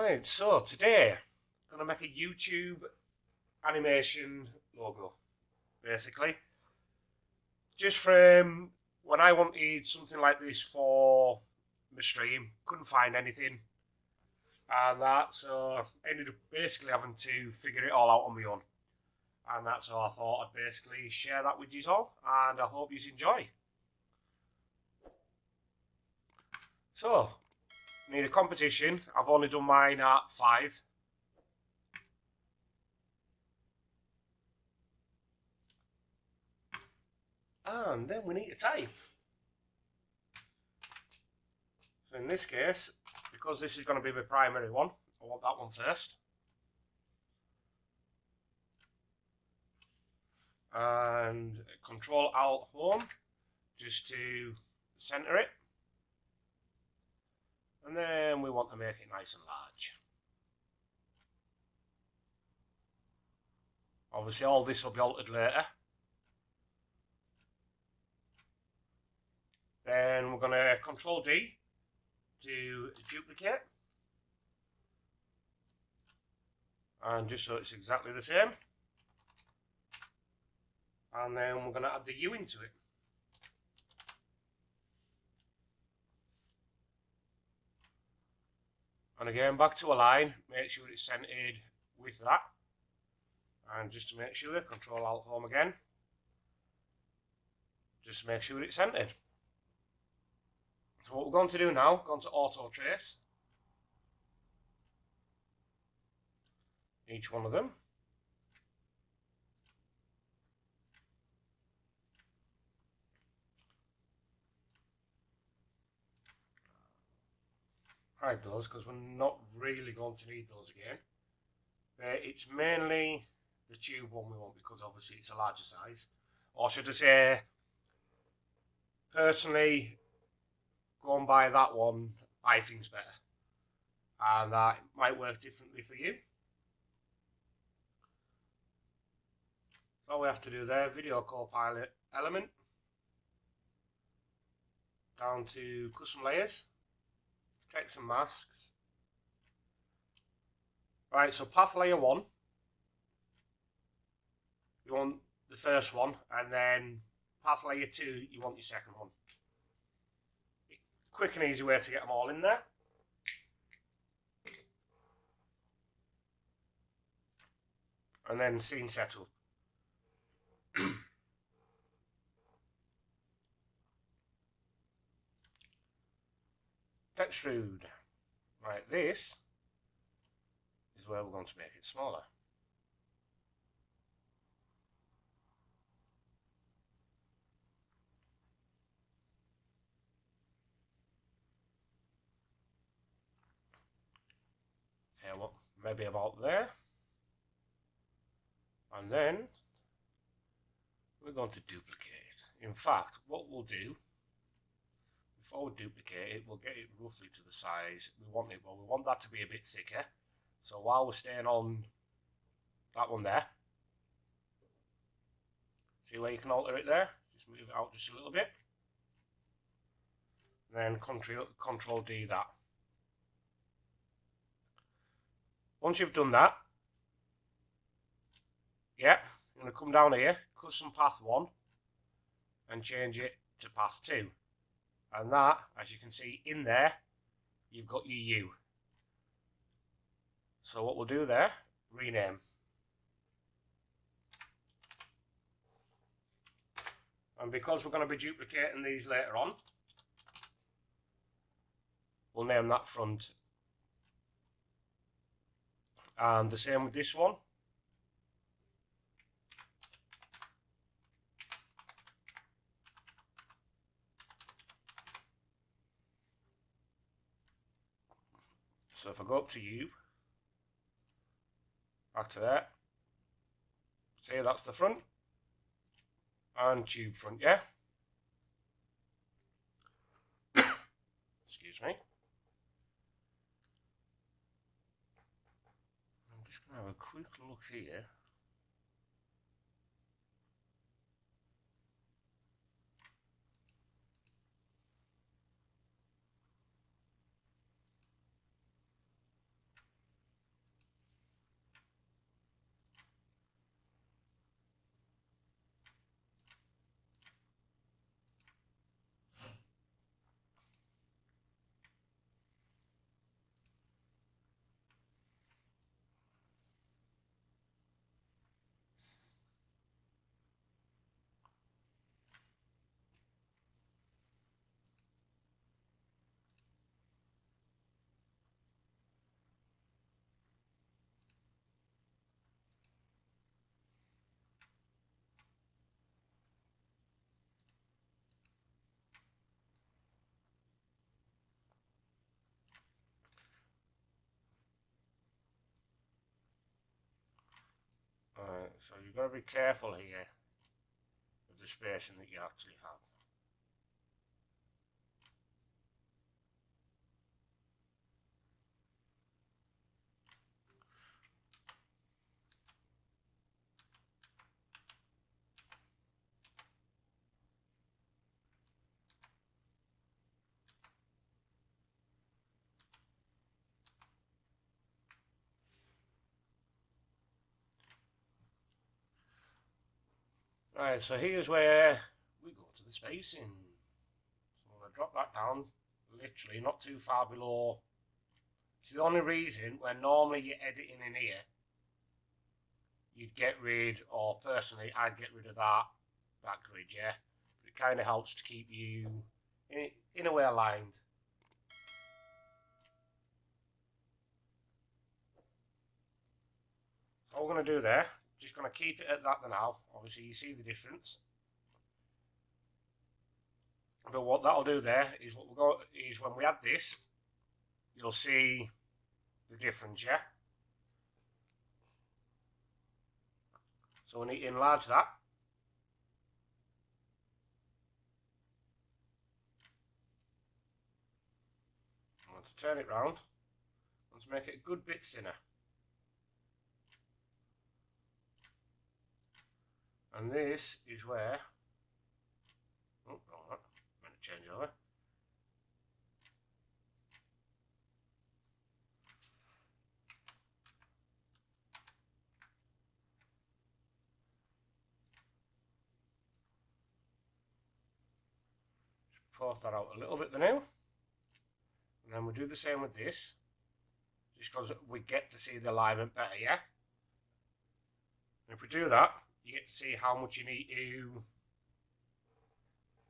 Right, so today I'm going to make a YouTube animation logo, basically. Just from when I wanted something like this for my stream, couldn't find anything and that, so I ended up basically having to figure it all out on my own. And that's how I thought I'd basically share that with you all, and I hope you enjoy. So, need a composition. I've only done mine at 5. And then we need to type. So in this case, because this is going to be my primary one, I want that one first. And Control Alt Home just to center it. And then we want to make it nice and large. Obviously all this will be altered later. Then we're going to Control D to duplicate. And just so it's exactly the same. And then we're going to add the U into it. And again, back to align, make sure it's centered with that. And just to make sure, Control Alt Home again. Just to make sure it's centered. So what we're going to do now, going to Auto Trace. Each one of them. Hide those because we're not really going to need those again. It's mainly the tube one we want because obviously it's a larger size. Or should I say, personally, go and buy that one, I think's better. And that might work differently for you. So all we have to do there, Video Copilot element. Down to Custom Layers. Text and masks. Right, so path layer 1. You want the first one, and then path layer 2, you want your second one. Quick and easy way to get them all in there. And then scene setup. Extrude. Right, this is where we're going to make it smaller. Tell you what, maybe about there. And then we're going to duplicate it. In fact, what we'll do, before we duplicate it, we'll get it roughly to the size we want it. Well, we want that to be a bit thicker. So while we're staying on that one there, see where you can alter it there? Just move it out just a little bit. Then Control D that. Once you've done that, yeah, I'm going to come down here, Custom Path 1, and change it to Path 2. And that, as you can see in there, you've got your U. So what we'll do there, rename. And because we're going to be duplicating these later on, we'll name that front. And the same with this one. So if I go up to U, back to there, say that's the front, and tube front, yeah? Excuse me. I'm just going to have a quick look here. So you've got to be careful here of the spacing that you actually have. Right, so here's where we go to the spacing. So I'm going to drop that down, literally not too far below. It's the only reason when normally you're editing in here, you'd get rid, or personally I'd get rid of that grid, yeah? But it kind of helps to keep you in a way aligned. So what we're going to do there, just going to keep it at that for now. Obviously you see the difference. But what that'll do there is what we'll go is when we add this, you'll see the difference, yeah? So we need to enlarge that. I want to turn it round. I want to make it a good bit thinner. And this is where, oh, wrong one, I'm going to change over. Just force that out a little bit now. And then we'll do the same with this, just because we get to see the alignment better, yeah? And if we do that, you get to see how much you need to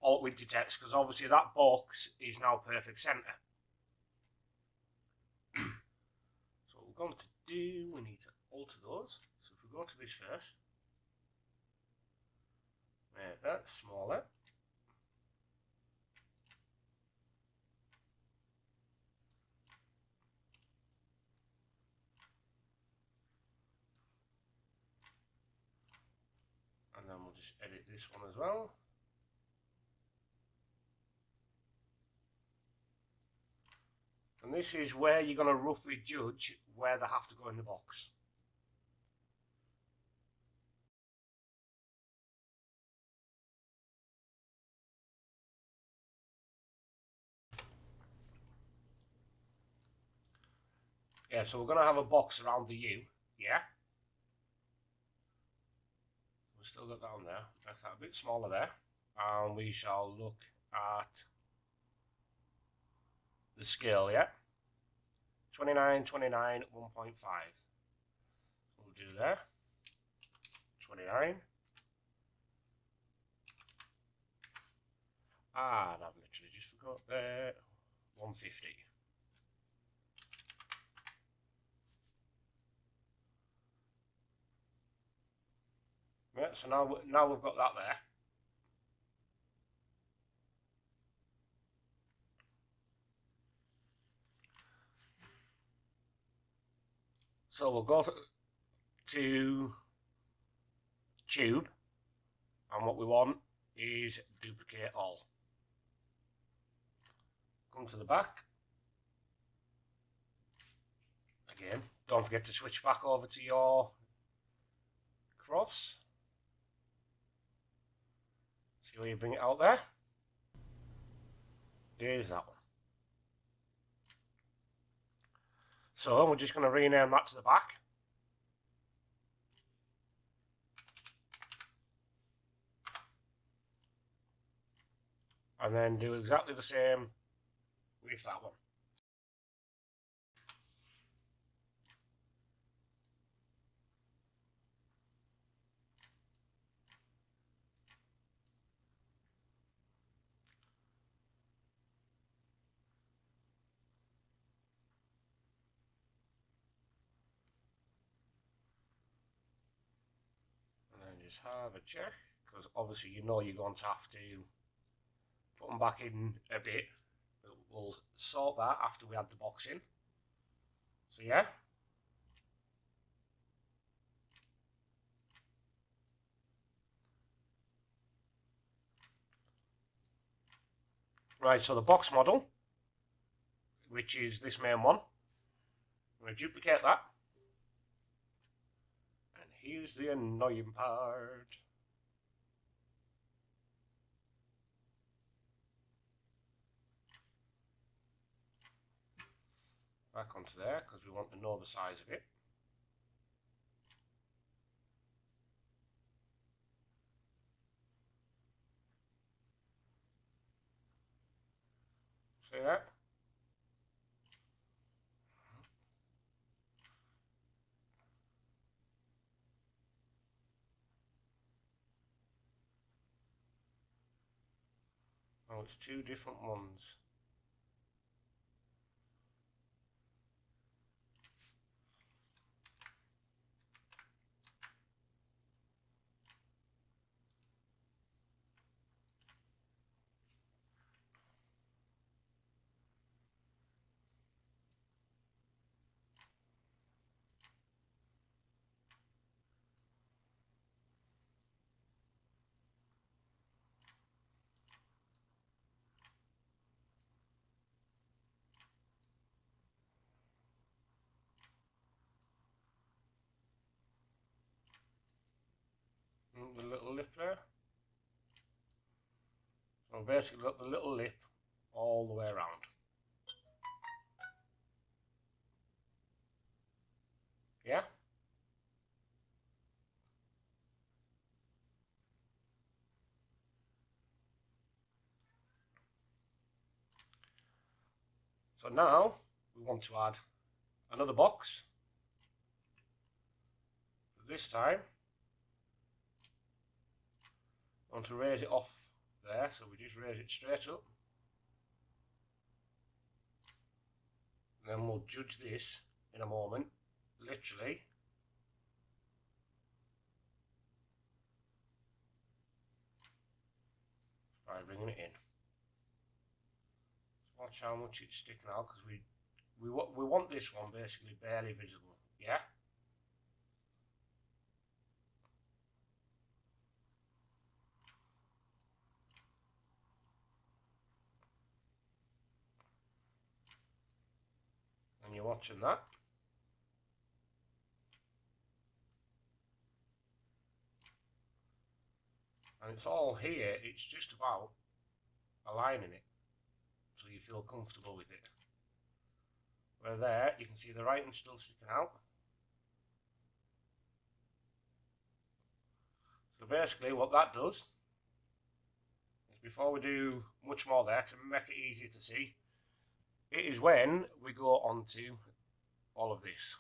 alter with your text, because obviously that box is now perfect centre. So what we're going to do, we need to alter those. So if we go to this first, make that smaller. And then we'll just edit this one as well. And this is where you're going to roughly judge where they have to go in the box. Yeah, so we're going to have a box around the U, yeah? We've still got that on there. Make that a bit smaller there. And we shall look at the scale, yeah? 29, 29, 1.5. We'll do there. 29. And I've literally just forgot there. 150. Yeah, so now we've got that there. So we'll go to tube, and what we want is duplicate all. Come to the back. Again, don't forget to switch back over to your cross. See where you bring it out there? Here's that one. So we're just going to rename that to the back. And then do exactly the same with that one. And then just have a check, because obviously you know you're going to have to put them back in a bit. But we'll sort that after we add the box in. So yeah. Right, so the box model, which is this main one, I'm going to duplicate that. And here's the annoying part. Back onto there, because we want to know the size of it. See that? Oh, it's two different ones. The little lip there. So basically got the little lip all the way around. Yeah? So now we want to add another box. This time I want to raise it off there, so we just raise it straight up. And then we'll judge this in a moment, literally. By bringing it in. Watch how much it's sticking out, because we want this one basically barely visible. Yeah. And you're watching that. And it's all here. It's just about aligning it so you feel comfortable with it. Where there, you can see the writing still sticking out. So basically what that does is, before we do much more there, to make it easier to see, it is when we go on to all of this.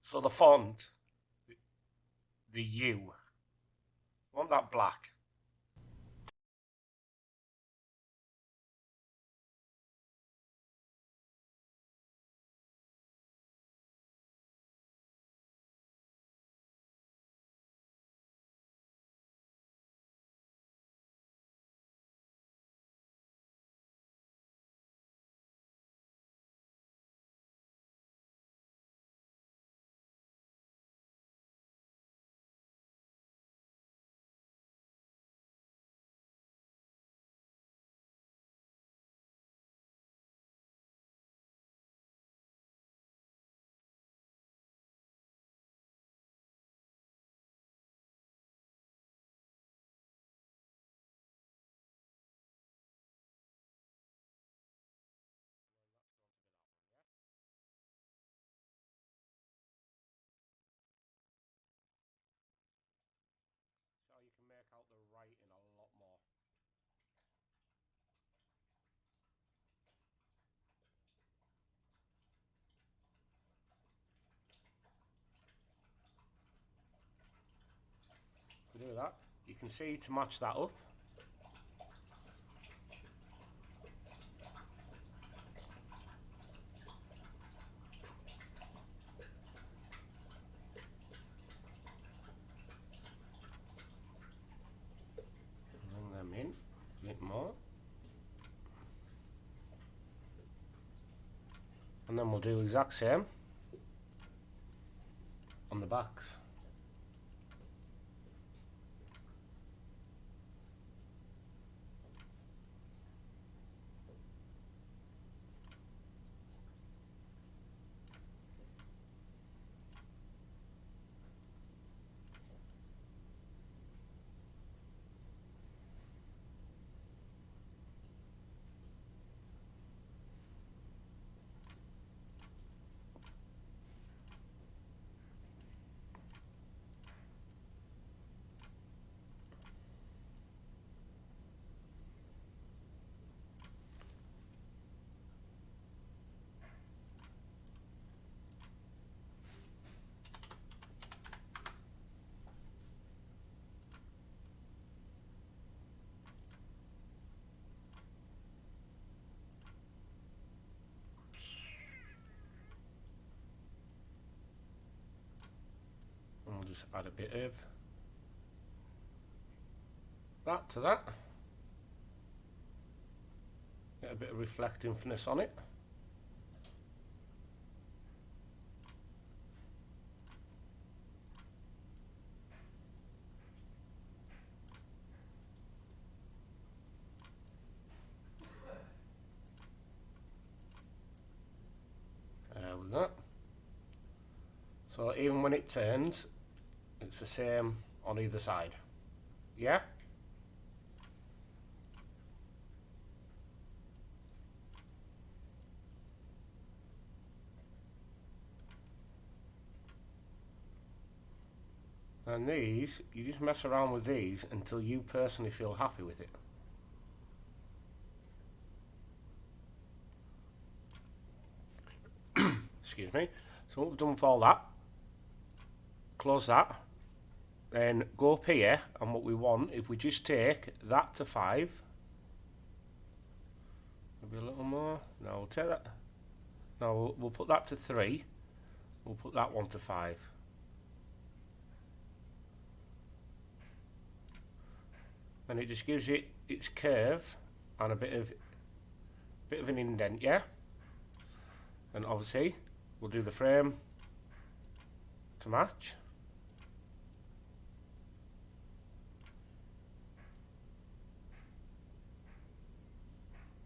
So the font, the U, I want that black. So you can make out the writing a lot more. To do that, you can see to match that up. Bring them in a bit more. And then we'll do the exact same on the backs. just add a bit of that to that. Get a bit of reflectiveness on it. There we go. So even when it turns, it's the same on either side. Yeah? And these, you just mess around with these until you personally feel happy with it. Excuse me. So what we've done for all that, close that, then go up here, and what we want, if we just take that to 5, maybe a little more, no, we'll take that, no, we'll put that to 3, we'll put that one to 5. And it just gives it its curve and a bit of an indent, yeah? And obviously we'll do the frame to match.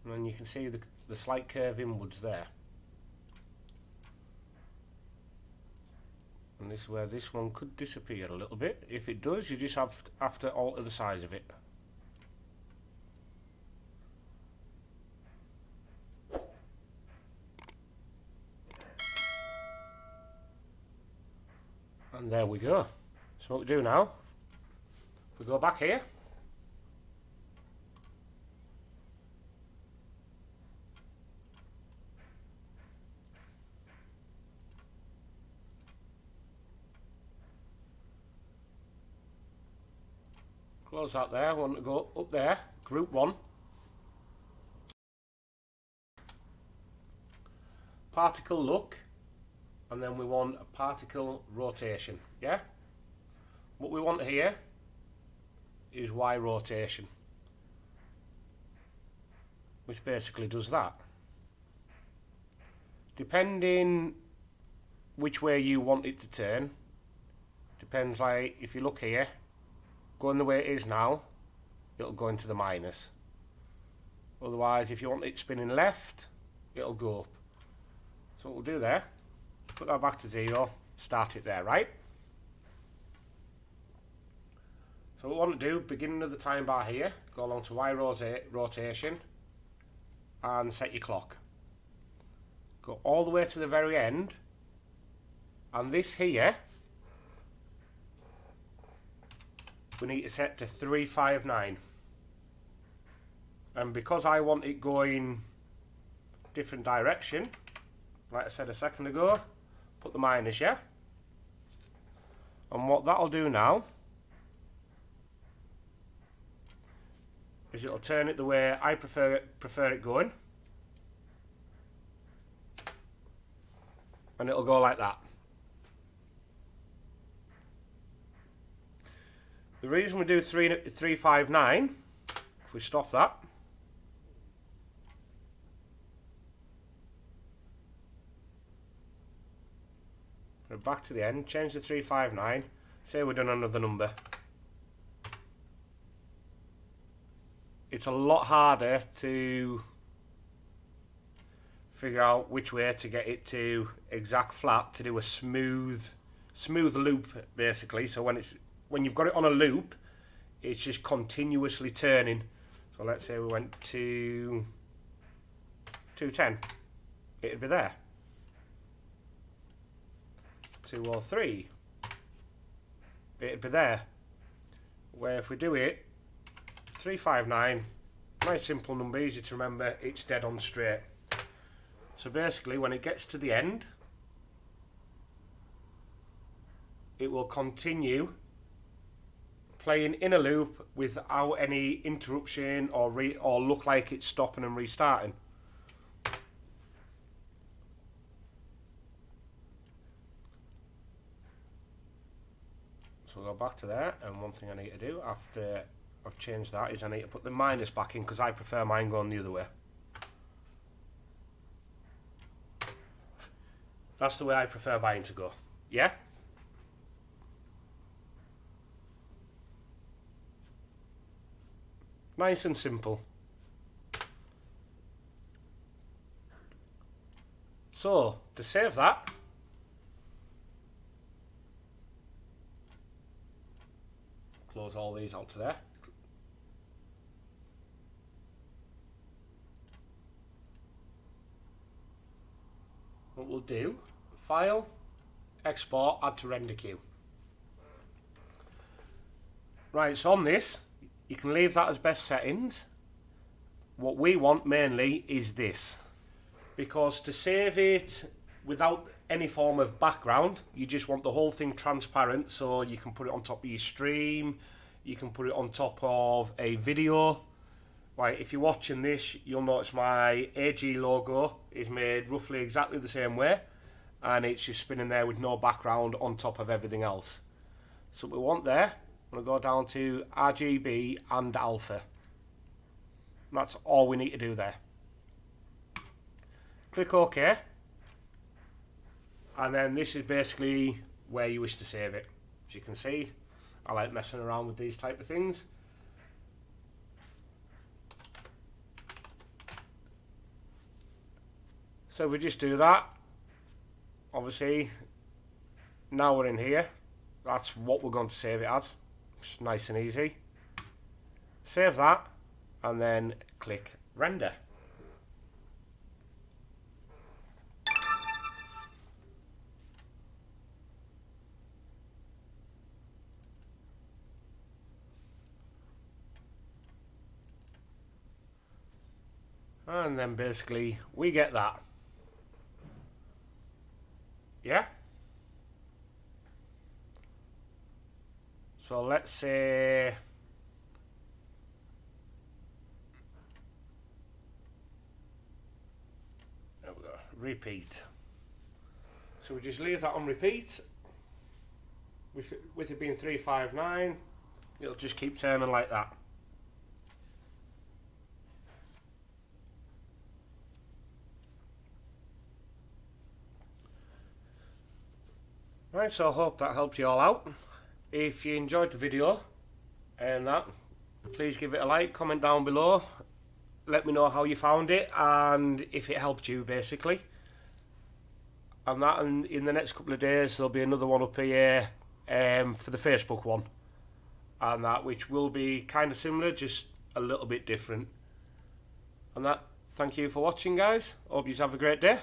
And then you can see the slight curve inwards there. And this is where this one could disappear a little bit. If it does, you just have to alter the size of it. And there we go. So what we do now, we go back here. Close that there, I want to go up there, group 1. Particle look. And then we want a particle rotation, yeah? What we want here is Y rotation, which basically does that. Depending which way you want it to turn, depends, like if you look here, going the way it is now, it'll go into the minus. Otherwise, if you want it spinning left, it'll go up. So what we'll do there, put that back to 0, start it there, right? So what we want to do, beginning of the time bar here, go along to Y rotation and set your clock. Go all the way to the very end, and this here, we need to set to 359. And because I want it going different direction, like I said a second ago, put the minus, yeah? And what that'll do now is it'll turn it the way I prefer it going. And it'll go like that. The reason we do 359, if we stop that, we're back to the end, change the 359, say we're done another number. It's a lot harder to figure out which way to get it to exact flat to do a smooth loop, basically. So when you've got it on a loop, it's just continuously turning. So let's say we went to 210, it'd be there. 203, it'd be there. Where if we do it 359, nice simple number, easy to remember, it's dead on straight. So basically when it gets to the end, it will continue playing in a loop without any interruption or look like it's stopping and restarting. go back to there, and one thing I need to do after I've changed that is I need to put the minus back in, because I prefer mine going the other way. That's the way I prefer mine to go. Yeah? Nice and simple. So, to save that, close all these out to there. What we'll do, File, Export, Add to Render Queue. Right, so on this, you can leave that as best settings. What we want mainly is this, because to save it without any form of background, you just want the whole thing transparent, so you can put it on top of your stream, you can put it on top of a video. Like if you're watching this, you'll notice my AG logo is made roughly exactly the same way, and it's just spinning there with no background on top of everything else. So what we want there, I'm going to go down to RGB and alpha. That's all we need to do there. Click OK, and then this is basically where you wish to save it. As you can see, I like messing around with these type of things. So we just do that. Obviously, now we're in here. That's what we're going to save it as. It's nice and easy. Save that, and then click render. And then basically we get that. Yeah? So let's say there we go, repeat. So we just leave that on repeat. With it being 359, it'll just keep turning like that. Right, so I hope that helped you all out. If you enjoyed the video and that, please give it a like, comment down below, let me know how you found it and if it helped you basically. And that, and in the next couple of days there'll be another one up here for the Facebook one, and that, which will be kind of similar, just a little bit different. And that, thank you for watching guys, hope you have a great day.